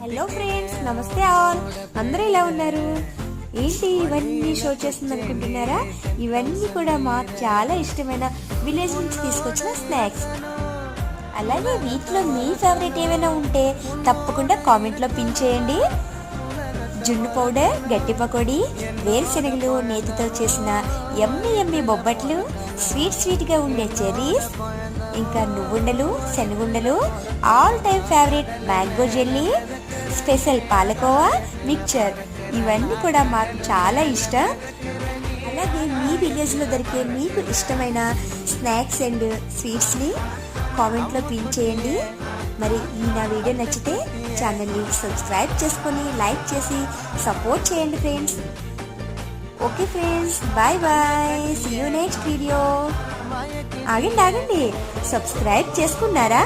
Hello friends, నమస్తే all. అందరూ ఇలా ఉన్నారు ఏంటి? ఇవన్నీ షో చేస్తుంది అనుకుంటున్నారా? ఇవన్నీ కూడా మాకు చాలా ఇష్టమైన విలేజ్ నుంచి తీసుకొచ్చిన స్నాక్స్. అలాగే వీటిలో మీ ఫేవరెట్ ఏమైనా ఉంటే తప్పకుండా కామెంట్లో పిన్ చేయండి. జున్ను పౌడర్, గట్టి పకోడీ, వేరుశెనగలు, నేతితో చేసిన ఎమ్మి ఎమ్మి బొబ్బట్లు, స్వీట్గా ఉండే చెర్రీస్, ఇంకా నువ్వుండలు, శనగుండలు, all time favourite mango jelly, special palkova, mixture, ఇవన్నీ కూడా మాకు చాలా ఇష్టం. అలాగే మీ విలేజ్లో దొరికే మీకు ఇష్టమైన స్నాక్స్ అండ్ స్వీట్స్ని కామెంట్లో పిన్ చేయండి. మరి ఈ నా వీడియో నచ్చితే ఛానల్ని సబ్స్క్రైబ్ చేసుకొని లైక్ చేసి సపోర్ట్ చేయండి friends. Okay friends, bye bye, see you next video. ఆగండి, సబ్స్క్రైబ్ చేసుకున్నారా?